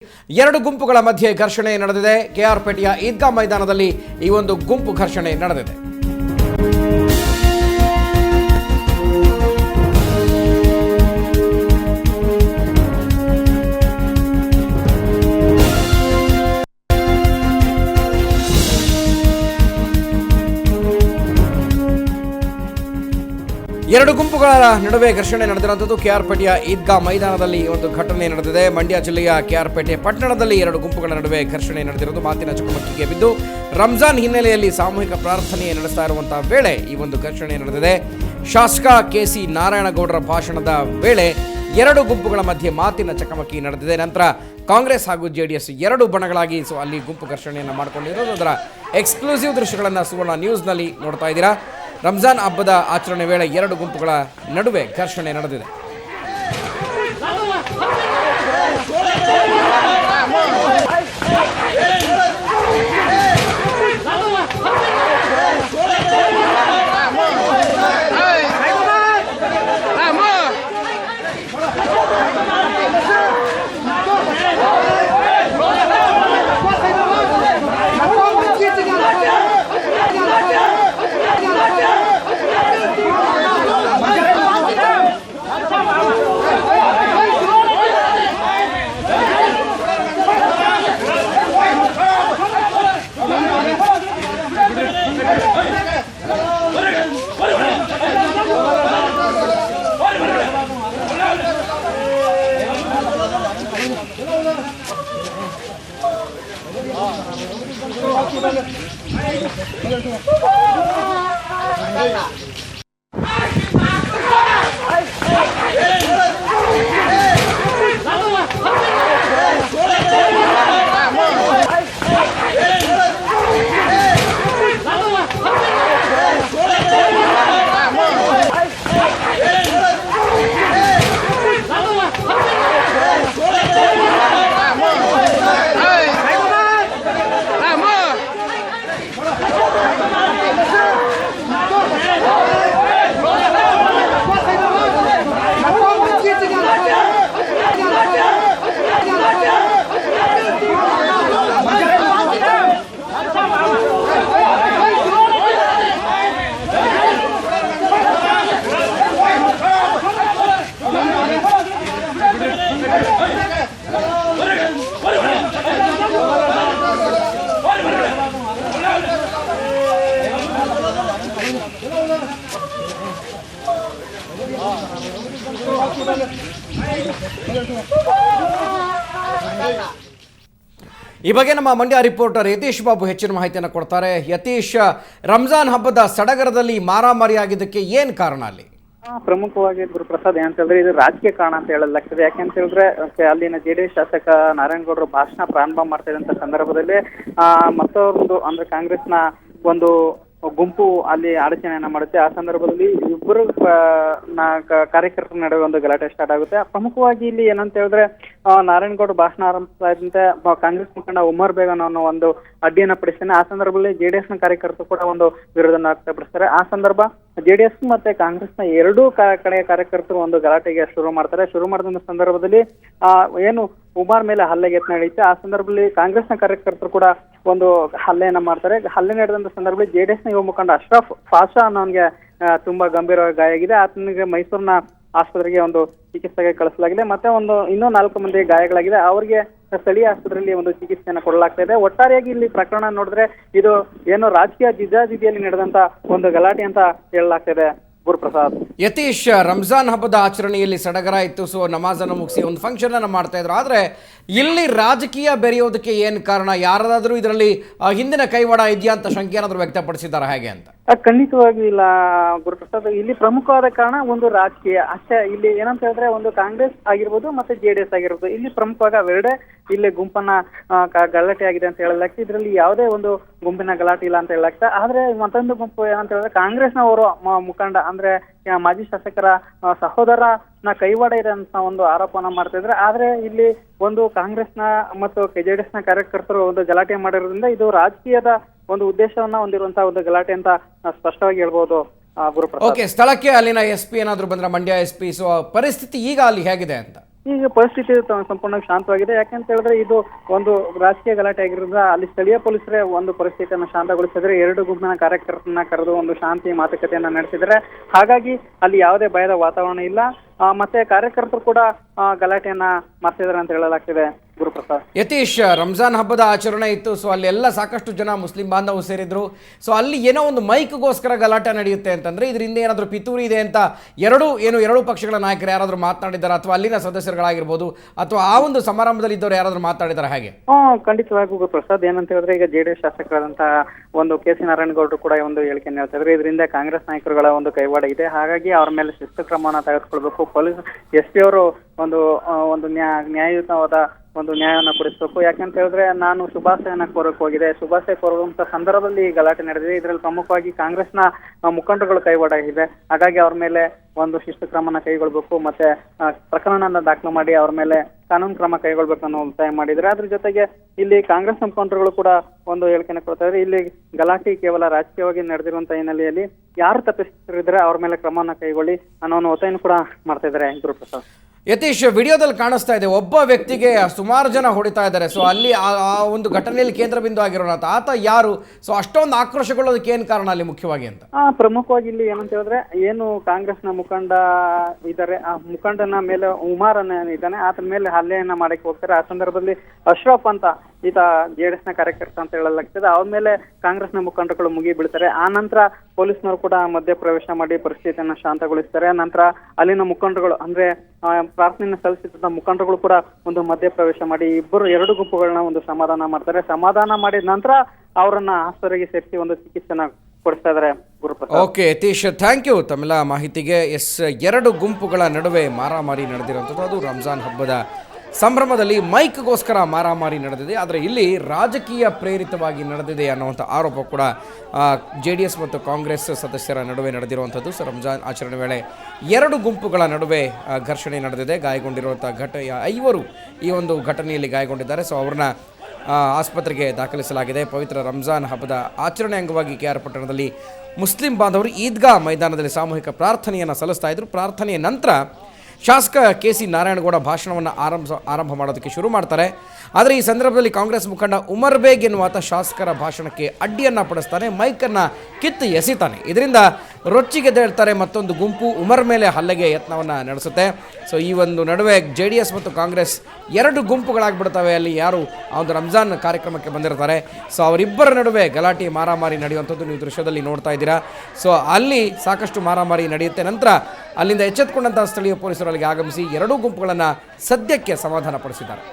ಎರಡು ಗುಂಪುಗಳ ಮಧ್ಯೆ ಘರ್ಷಣೆ ನಡೆದಿದೆ. ಕೆಆರ್ಪೇಟೆಯ ಈದ್ಗಾ ಮೈದಾನದಲ್ಲಿ ಈ ಒಂದು ಗುಂಪು ಘರ್ಷಣೆ ನಡೆದಿದೆ. ಎರಡು ಗುಂಪುಗಳ ನಡುವೆ ಘರ್ಷಣೆ ನಡೆದಿರುವಂಥದ್ದು ಕೆಆರ್ಪೇಟೆಯ ಈದ್ಗಾ ಮೈದಾನದಲ್ಲಿ ಒಂದು ಘಟನೆ ನಡೆದಿದೆ. ಮಂಡ್ಯ ಜಿಲ್ಲೆಯ ಕೆಆರ್ಪೇಟೆ ಪಟ್ಟಣದಲ್ಲಿ ಎರಡು ಗುಂಪುಗಳ ನಡುವೆ ಘರ್ಷಣೆ ನಡೆದಿರುವುದು ಮಾತಿನ ಚಕಮಕಿಗೆ ಬಿದ್ದು ರಂಜಾನ್ ಹಿನ್ನೆಲೆಯಲ್ಲಿ ಸಾಮೂಹಿಕ ಪ್ರಾರ್ಥನೆ ನಡೆಸ್ತಾ ಇರುವಂತಹ ವೇಳೆ ಈ ಒಂದು ಘರ್ಷಣೆ ನಡೆದಿದೆ. ಶಾಸಕ ಕೆಸಿ ನಾರಾಯಣಗೌಡರ ಭಾಷಣದ ವೇಳೆ ಎರಡು ಗುಂಪುಗಳ ಮಧ್ಯೆ ಮಾತಿನ ಚಕಮಕಿ ನಡೆದಿದೆ. ನಂತರ ಕಾಂಗ್ರೆಸ್ ಹಾಗೂ ಜೆಡಿಎಸ್ ಎರಡು ಬಣಗಳಾಗಿ ಅಲ್ಲಿ ಗುಂಪು ಘರ್ಷಣೆಯನ್ನು ಮಾಡಿಕೊಂಡಿರೋದು ಅದರ ಎಕ್ಸ್ಕ್ಲೂಸಿವ್ ದೃಶ್ಯಗಳನ್ನು ಸುವರ್ಣ ನ್ಯೂಸ್ನಲ್ಲಿ ನೋಡ್ತಾ ಇದ್ದೀರಾ. ರಂಜಾನ್ ಹಬ್ಬದ ಆಚರಣೆ ವೇಳೆ ಎರಡು ಗುಂಪುಗಳ ನಡುವೆ ಘರ್ಷಣೆ ನಡೆದಿದೆ. ಈ ಬಗ್ಗೆ ನಮ್ಮ ಮಂಡ್ಯ ರಿಪೋರ್ಟರ್ ಯತೀಶ್ ಬಾಬು ಹೆಚ್ಚಿನ ಮಾಹಿತಿಯನ್ನು ಕೊಡ್ತಾರೆ. ಯತೀಶ್, ರಂಜಾನ್ ಹಬ್ಬದ ಸಡಗರದಲ್ಲಿ ಮಾರಾಮಾರಿ ಆಗಿದ್ದಕ್ಕೆ ಏನ್ ಕಾರಣ ಅಲ್ಲಿ? ಪ್ರಮುಖವಾಗಿ ಗುರುಪ್ರಸಾದ್ ಏನಂತ ಹೇಳಿದ್ರೆ ಇದು ರಾಜಕೀಯ ಕಾರಣ ಅಂತ ಹೇಳಲಾಗ್ತದೆ. ಯಾಕೆಂತ ಹೇಳಿದ್ರೆ ಅಲ್ಲಿನ ಜೆಡಿಎಸ್ ಶಾಸಕ ನಾರಾಯಣಗೌಡರು ಭಾಷಣ ಪ್ರಾರಂಭ ಮಾಡ್ತಾ ಇದ್ದಂತ ಸಂದರ್ಭದಲ್ಲಿ ಮತ್ತೊಂದು ಅಂದ್ರೆ ಕಾಂಗ್ರೆಸ್ನ ಒಂದು ಗುಂಪು ಅಲ್ಲಿ ಅಡಚಣೆಯನ್ನ ಮಾಡುತ್ತೆ. ಆ ಸಂದರ್ಭದಲ್ಲಿ ಇಬ್ಬರು ಕಾರ್ಯಕರ್ತರ ನಡುವೆ ಒಂದು ಗಲಾಟೆ ಸ್ಟಾರ್ಟ್ ಆಗುತ್ತೆ. ಪ್ರಮುಖವಾಗಿ ಇಲ್ಲಿ ಏನಂತ ಹೇಳಿದ್ರೆ ನಾರಾಯಣಗೌಡ ಭಾಷಣ ಆರಂಭಿಸ್ತಾ ಇದ್ದಂತೆ ಕಾಂಗ್ರೆಸ್ ಮುಖಂಡ ಉಮರ್ ಬೇಗನ್ ಅನ್ನೋ ಒಂದು ಅಡ್ಡಿಯನ್ನ ಪಡಿಸ್ತಾನೆ. ಆ ಸಂದರ್ಭದಲ್ಲಿ ಜೆಡಿಎಸ್ ನ ಕಾರ್ಯಕರ್ತರು ಕೂಡ ಒಂದು ವಿರೋಧನ ವ್ಯಕ್ತಪಡಿಸ್ತಾರೆ. ಆ ಸಂದರ್ಭ ಜೆಡಿಎಸ್ ಮತ್ತೆ ಕಾಂಗ್ರೆಸ್ನ ಎರಡೂ ಕಡೆಯ ಕಾರ್ಯಕರ್ತರು ಒಂದು ಗಲಾಟೆಗೆ ಶುರು ಮಾಡ್ತಾರೆ. ಶುರು ಮಾಡಿದ ಸಂದರ್ಭದಲ್ಲಿ ಏನು ಉಮರ್ ಮೇಲೆ ಹಲ್ಲೆಗೆ ಯತ್ನ ನಡೆಯುತ್ತೆ. ಆ ಸಂದರ್ಭದಲ್ಲಿ ಕಾಂಗ್ರೆಸ್ನ ಕಾರ್ಯಕರ್ತರು ಕೂಡ ಒಂದು ಹಲ್ಲೆಯನ್ನ ಮಾಡ್ತಾರೆ. ಹಲ್ಲೆ ನಡೆದಂತ ಸಂದರ್ಭದಲ್ಲಿ ಜೆಡಿಎಸ್ ನ ಯುವ ಮುಖಂಡ ಅಶ್ರಫ್ ಪಾಷಾ ಅನ್ನೋನ್ಗೆ ತುಂಬಾ ಗಂಭೀರವಾಗಿ ಗಾಯ ಆಗಿದೆ. ಆತನಿಗೆ ಮೈಸೂರಿನ ಆಸ್ಪತ್ರೆಗೆ ಒಂದು ಚಿಕಿತ್ಸೆಗೆ ಕಳಿಸಲಾಗಿದೆ. ಮತ್ತೆ ಇನ್ನೂ 4 ಮಂದಿ ಗಾಯಗಳಾಗಿದೆ. ಅವರಿಗೆ ಸ್ಥಳೀಯ ಆಸ್ಪತ್ರೆಯಲ್ಲಿ ಒಂದು ಚಿಕಿತ್ಸೆಯನ್ನು ಕೊಡಲಾಗ್ತಾ ಇದೆ. ಒಟ್ಟಾರೆಯಾಗಿ ಇಲ್ಲಿ ಪ್ರಕರಣ ನೋಡಿದ್ರೆ ಇದು ಏನು ರಾಜಕೀಯ ಜಿದ್ದಾಜಿದ್ದಿಯಲ್ಲಿ ನಡೆದಂತ ಒಂದು ಗಲಾಟೆ ಅಂತ ಹೇಳಲಾಗ್ತಾ ಇದೆ. ಗುರುಪ್ರಸಾದ್, ಯತೀಶ್, ರಂಜಾನ್ ಹಬ್ಬದ ಆಚರಣೆಯಲ್ಲಿ ಸಡಗರ ಇತ್ತು. ಸೊ ನಮಾಜ್ ಅನ್ನು ಮುಗಿಸಿ ಒಂದು ಫಂಕ್ಷನ್ ಅನ್ನು ಮಾಡ್ತಾ ಇದ್ರು. ಆದ್ರೆ ಇಲ್ಲಿ ರಾಜಕೀಯ ಬೆರೆಯೋದಕ್ಕೆ ಏನ್ ಕಾರಣ? ಯಾರಾದ್ರೂ ಇದರಲ್ಲಿ ಹಿಂದಿನ ಕೈವಾಡ ಇದೆಯಾ ಅಂತ ಶಂಕೆ ಏನಾದ್ರು ವ್ಯಕ್ತಪಡಿಸಿದ್ದಾರೆ ಹೇಗೆ ಅಂತ? ಖಂಡಿತವಾಗಿ ಇಲ್ಲ ಗುರುಪ್ರಸಾದ್. ಇಲ್ಲಿ ಪ್ರಮುಖವಾದ ಕಾರಣ ಒಂದು ರಾಜಕೀಯ ಅಷ್ಟೇ. ಇಲ್ಲಿ ಏನಂತ ಹೇಳಿದ್ರೆ ಒಂದು ಕಾಂಗ್ರೆಸ್ ಆಗಿರ್ಬೋದು ಮತ್ತೆ ಜೆಡಿಎಸ್ ಆಗಿರ್ಬೋದು, ಇಲ್ಲಿ ಪ್ರಮುಖವಾಗಿ ಅವೆರಡೇ ಇಲ್ಲಿ ಗುಂಪನ್ನ ಗಲಾಟೆ ಆಗಿದೆ ಅಂತ ಹೇಳಲಾಗ್ತದೆ. ಇದರಲ್ಲಿ ಯಾವುದೇ ಒಂದು ಗುಂಪಿನ ಗಲಾಟೆ ಇಲ್ಲ ಅಂತ ಹೇಳಲಾಗ್ತದೆ. ಆದ್ರೆ ಮತ್ತೊಂದು ಗುಂಪು ಏನಂತ ಹೇಳಿದ್ರೆ ಕಾಂಗ್ರೆಸ್ನವರು ಮುಖಂಡ ಅಂದ್ರೆ ಮಾಜಿ ಶಾಸಕರ ಸಹೋದರನ ಕೈವಾಡ ಇದೆ ಅಂತ ಒಂದು ಆರೋಪನ ಮಾಡ್ತಾ ಇದ್ರೆ. ಆದ್ರೆ ಇಲ್ಲಿ ಒಂದು ಕಾಂಗ್ರೆಸ್ನ ಮತ್ತು ಜೆಡಿಎಸ್ ನ ಕಾರ್ಯಕರ್ತರು ಒಂದು ಗಲಾಟೆ ಮಾಡಿರೋದ್ರಿಂದ ಇದು ರಾಜಕೀಯದ ಒಂದು ಉದ್ದೇಶವನ್ನ ಹೊಂದಿರುವಂತಹ ಒಂದು ಗಲಾಟೆ ಅಂತ ಸ್ಪಷ್ಟವಾಗಿ ಹೇಳ್ಬೋದು. ಗುರುಪ್ರಸಾದ್, ಓಕೆ, ಸ್ಥಳಕ್ಕೆ ಅಲ್ಲಿನ SP ಏನಾದ್ರು ಬಂದ್ರೆ, ಮಂಡ್ಯ SP, ಸೊ ಪರಿಸ್ಥಿತಿ ಈಗ ಅಲ್ಲಿ ಹೇಗಿದೆ ಅಂತ? ಈಗ ಪರಿಸ್ಥಿತಿ ಸಂಪೂರ್ಣವಾಗಿ ಶಾಂತವಾಗಿದೆ. ಯಾಕಂತ ಹೇಳಿದ್ರೆ ಇದು ಒಂದು ರಾಜಕೀಯ ಗಲಾಟೆ ಆಗಿರೋದ್ರಿಂದ ಅಲ್ಲಿ ಸ್ಥಳೀಯ ಪೊಲೀಸರೇ ಒಂದು ಪರಿಸ್ಥಿತಿಯನ್ನು ಶಾಂತಗೊಳಿಸಿದ್ರೆ, ಎರಡು ಗುಂಪಿನ ಕಾರ್ಯಕರ್ತರನ್ನ ಕರೆದು ಒಂದು ಶಾಂತಿ ಮಾತುಕತೆಯನ್ನ ನಡೆಸಿದ್ರೆ, ಹಾಗಾಗಿ ಅಲ್ಲಿ ಯಾವುದೇ ಭಯದ ವಾತಾವರಣ ಇಲ್ಲ. ಮತ್ತೆ ಕಾರ್ಯಕರ್ತರು ಕೂಡ ಗಲಾಟೆಯನ್ನ ಮಾಡ್ತಿದ್ದಾರೆ ಅಂತ ಹೇಳಲಾಗ್ತಿದೆ. ಗುರುಪ್ರಸಾದ್. ಯತೀಶ್, ರಂಜಾನ್ ಹಬ್ಬದ ಆಚರಣೆ ಇತ್ತು. ಸೊ ಅಲ್ಲಿ ಎಲ್ಲ ಸಾಕಷ್ಟು ಜನ ಮುಸ್ಲಿಂ ಬಾಂಧವರು ಸೇರಿದ್ರು. ಸೊ ಅಲ್ಲಿ ಏನೋ ಒಂದು ಮೈಕ್ಗೋಸ್ಕರ ಗಲಾಟೆ ನಡೆಯುತ್ತೆ ಅಂತಂದ್ರೆ ಇದರಿಂದ ಏನಾದರೂ ಪಿತೂರಿ ಇದೆ ಅಂತ ಎರಡು ಪಕ್ಷಗಳ ನಾಯಕರು ಯಾರಾದರೂ ಮಾತನಾಡಿದ್ದಾರೆ, ಅಥವಾ ಅಲ್ಲಿನ ಸದಸ್ಯರುಗಳಾಗಿರ್ಬೋದು, ಅಥವಾ ಆ ಒಂದು ಸಮಾರಂಭದಲ್ಲಿ ಇದ್ದವರು ಯಾರಾದರೂ ಮಾತನಾಡಿದ್ದಾರೆ ಹಾಗೆ? ಖಂಡಿತವಾಗಿ ಗುರುಪ್ರಸಾದ್. ಏನಂತ ಹೇಳಿದ್ರೆ, ಈಗ ಜೆಡಿಎಸ್ ಶಾಸಕರಾದಂತಹ ಒಂದು ಕೆ.ಸಿ. ನಾರಾಯಣಗೌಡರು ಕೂಡ ಒಂದು ಹೇಳಿಕೆಯನ್ನು ಹೇಳ್ತಾ ಇದ್ದಾರೆ. ಇದರಿಂದ ಕಾಂಗ್ರೆಸ್ ನಾಯಕರುಗಳ ಒಂದು ಕೈವಾಡ ಇದೆ, ಹಾಗಾಗಿ ಅವರ ಮೇಲೆ ಶಿಸ್ತು ಕ್ರಮವನ್ನು ತೆಗೆದುಕೊಳ್ಬೇಕು. ಪೊಲೀಸ್ ಎಸ್.ಪಿ ಅವರು ಒಂದು ನ್ಯಾಯಯುತವಾದ ಒಂದು ನ್ಯಾಯವನ್ನು ಕೊಡಿಸಬೇಕು. ಯಾಕಂತ ಹೇಳಿದ್ರೆ, ನಾನು ಶುಭಾಶಯನ ಕೋರಕ್ಕೆ ಹೋಗಿದೆ, ಶುಭಾಶಯ ಕೋರುವಂತ ಸಂದರ್ಭದಲ್ಲಿ ಗಲಾಟೆ ನಡೆದಿದೆ. ಇದರಲ್ಲಿ ಪ್ರಮುಖವಾಗಿ ಕಾಂಗ್ರೆಸ್ನ ಮುಖಂಡರುಗಳು ಕೈವಾಡ ಇದೆ. ಹಾಗಾಗಿ ಅವ್ರ ಮೇಲೆ ಒಂದು ಶಿಸ್ತು ಕ್ರಮನ ಕೈಗೊಳ್ಬೇಕು, ಮತ್ತೆ ಪ್ರಕರಣನ ದಾಖಲು ಮಾಡಿ ಅವ್ರ ಮೇಲೆ ಕಾನೂನು ಕ್ರಮ ಕೈಗೊಳ್ಬೇಕು ಅನ್ನೋ ಒತ್ತಾಯ ಮಾಡಿದ್ರೆ. ಅದ್ರ ಜೊತೆಗೆ ಇಲ್ಲಿ ಕಾಂಗ್ರೆಸ್ ಮುಖಂಡರುಗಳು ಕೂಡ ಒಂದು ಹೇಳಿಕೆಯನ್ನು ಕೊಡ್ತಾ ಇದ್ದಾರೆ. ಇಲ್ಲಿ ಗಲಾಟೆ ಕೇವಲ ರಾಜಕೀಯವಾಗಿ ನಡೆದಿರುವಂತಹ ಹಿನ್ನೆಲೆಯಲ್ಲಿ ಯಾರು ತಪ್ಪಿಸಿದ್ರೆ ಅವ್ರ ಮೇಲೆ ಕ್ರಮವನ್ನ ಕೈಗೊಳ್ಳಿ ಅನ್ನೋ ಒತ್ತಾಯನ ಕೂಡ ಮಾಡ್ತಾ ಇದ್ದಾರೆ. ಗುರುಪ್ರಸಾದ್. ಯತೀಶ್, ವಿಡಿಯೋದಲ್ಲಿ ಕಾಣಿಸ್ತಾ ಇದೆ ಒಬ್ಬ ವ್ಯಕ್ತಿಗೆ ಸುಮಾರು ಜನ ಹೊಡಿತಾ ಇದ್ದಾರೆ. ಸೊ ಅಲ್ಲಿ ಆ ಒಂದು ಘಟನೆಯಲ್ಲಿ ಕೇಂದ್ರ ಬಿಂದು ಆಗಿರೋಣ ಆತ ಯಾರು? ಸೊ ಅಷ್ಟೊಂದು ಆಕ್ರೋಶಗೊಳ್ಳೋದಕ್ಕೆ ಏನು ಕಾರಣ ಅಲ್ಲಿ ಮುಖ್ಯವಾಗಿ ಅಂತ? ಪ್ರಮುಖವಾಗಿ ಇಲ್ಲಿ ಏನಂತ ಹೇಳಿದ್ರೆ, ಏನು ಕಾಂಗ್ರೆಸ್ನ ಮುಖಂಡ ಇದ್ದಾರೆ, ಆ ಮುಖಂಡನ ಮೇಲೆ ಉಮಾರ್ ಇದ್ದಾನೆ, ಆತನ ಮೇಲೆ ಹಲ್ಲೆಯನ್ನ ಮಾಡಕ್ಕೆ ಹೋಗ್ತಾರೆ. ಆ ಸಂದರ್ಭದಲ್ಲಿ ಅಶ್ರಫ್ ಅಂತ ಈತ ಜೆಡಿಎಸ್ ನ ಕಾರ್ಯಕರ್ತ ಅಂತ ಹೇಳಲಾಗ್ತದೆ. ಅವ್ರ ಮೇಲೆ ಕಾಂಗ್ರೆಸ್ನ ಮುಖಂಡರುಗಳು ಮುಗಿ ಬೀಳ್ತಾರೆ. ಆ ನಂತರ ಪೊಲೀಸ್ನವರು ಕೂಡ ಮಧ್ಯ ಪ್ರವೇಶ ಮಾಡಿ ಪರಿಸ್ಥಿತಿಯನ್ನ ಶಾಂತಗೊಳಿಸ್ತಾರೆ. ನಂತರ ಅಲ್ಲಿನ ಮುಖಂಡರುಗಳು ಅಂದ್ರೆ ಪ್ರಾರ್ಥನೆಯನ್ನು ಸಲ್ಲಿಸಿದ ಮುಖಂಡರುಗಳು ಕೂಡ ಒಂದು ಮಧ್ಯ ಪ್ರವೇಶ ಮಾಡಿ ಎರಡು ಗುಂಪುಗಳನ್ನ ಒಂದು ಸಮಾಧಾನ ಮಾಡ್ತಾರೆ. ಸಮಾಧಾನ ಮಾಡಿದ ನಂತರ ಅವರನ್ನ ಆಸ್ಪತ್ರೆಗೆ ಸೇರಿಸಿ ಒಂದು ಚಿಕಿತ್ಸೆನ ಕೊಡಿಸ್ತಾ ಇದ್ದಾರೆ. Guruprasad. Okay Yatish, thank you ತಮ್ಮೆಲ್ಲ ಮಾಹಿತಿಗೆ. ಎರಡು ಗುಂಪುಗಳ ನಡುವೆ ಮಾರಾಮಾರಿ ನಡೆದಿರುವಂಥದ್ದು, ಅದು ರಂಜಾನ್ ಹಬ್ಬದ ಸಂಭ್ರಮದಲ್ಲಿ ಮೈಕ್ಗೋಸ್ಕರ ಮಾರಾಮಾರಿ ನಡೆದಿದೆ. ಆದರೆ ಇಲ್ಲಿ ರಾಜಕೀಯ ಪ್ರೇರಿತವಾಗಿ ನಡೆದಿದೆ ಅನ್ನುವಂಥ ಆರೋಪ ಕೂಡ JDS ಮತ್ತು ಕಾಂಗ್ರೆಸ್ ಸದಸ್ಯರ ನಡುವೆ ನಡೆದಿರುವಂಥದ್ದು. ಸೊ ರಂಜಾನ್ ಆಚರಣೆ ವೇಳೆ ಎರಡು ಗುಂಪುಗಳ ನಡುವೆ ಘರ್ಷಣೆ ನಡೆದಿದೆ. ಗಾಯಗೊಂಡಿರುವಂಥ 5 ಈ ಒಂದು ಘಟನೆಯಲ್ಲಿ ಗಾಯಗೊಂಡಿದ್ದಾರೆ. ಸೊ ಅವ್ರನ್ನ ಆಸ್ಪತ್ರೆಗೆ ದಾಖಲಿಸಲಾಗಿದೆ. ಪವಿತ್ರ ರಂಜಾನ್ ಹಬ್ಬದ ಆಚರಣೆ ಅಂಗವಾಗಿ KR ಪಟ್ಟಣದಲ್ಲಿ ಮುಸ್ಲಿಂ ಬಾಂಧವರು ಈದ್ಗಾ ಮೈದಾನದಲ್ಲಿ ಸಾಮೂಹಿಕ ಪ್ರಾರ್ಥನೆಯನ್ನು ಸಲ್ಲಿಸ್ತಾ ಇದ್ರು. ಪ್ರಾರ್ಥನೆಯ ನಂತರ ಶಾಸಕ ಕೆ.ಸಿ. ನಾರಾಯಣಗೌಡ ಭಾಷಣವನ್ನು ಆರಂಭ ಮಾಡೋದಕ್ಕೆ ಶುರು ಮಾಡ್ತಾರೆ. ಆದರೆ ಈ ಸಂದರ್ಭದಲ್ಲಿ ಕಾಂಗ್ರೆಸ್ ಮುಖಂಡ ಉಮರ್ ಬೇಗ್ ಎನ್ನುವಾತ ಶಾಸಕರ ಭಾಷಣಕ್ಕೆ ಅಡ್ಡಿಯನ್ನು ಪಡಿಸ್ತಾನೆ, ಮೈಕನ್ನು ಕಿತ್ತು ಎಸಿತಾನೆ. ಇದರಿಂದ ರೊಚ್ಚಿಗೆದ್ದೇಳ್ತಾರೆ ಮತ್ತೊಂದು ಗುಂಪು. ಉಮರ್ ಮೇಲೆ ಹಲ್ಲೆಗೆ ಯತ್ನವನ್ನು ನಡೆಸುತ್ತೆ. ಸೊ ಈ ಒಂದು ನಡುವೆ JDS ಮತ್ತು ಕಾಂಗ್ರೆಸ್ ಎರಡು ಗುಂಪುಗಳಾಗ್ಬಿಡ್ತವೆ. ಅಲ್ಲಿ ಯಾರು ಆ ಒಂದು ರಂಜಾನ್ ಕಾರ್ಯಕ್ರಮಕ್ಕೆ ಬಂದಿರ್ತಾರೆ, ಸೊ ಅವರಿಬ್ಬರ ನಡುವೆ ಗಲಾಟೆ ಮಾರಾಮಾರಿ ನಡೆಯುವಂಥದ್ದು ನೀವು ದೃಶ್ಯದಲ್ಲಿ ನೋಡ್ತಾ ಇದ್ದೀರಾ. ಸೊ ಅಲ್ಲಿ ಸಾಕಷ್ಟು ಮಾರಾಮಾರಿ ನಡೆಯುತ್ತೆ. ನಂತರ ಅಲ್ಲಿಂದ ಎಚ್ಚೆತ್ತುಕೊಂಡಂತಹ ಸ್ಥಳೀಯ ಪೊಲೀಸರು ಅಲ್ಲಿಗೆ ಆಗಮಿಸಿ ಎರಡೂ ಗುಂಪುಗಳನ್ನು ಸದ್ಯಕ್ಕೆ ಸಮಾಧಾನ ಪಡಿಸಿದ್ದಾರೆ.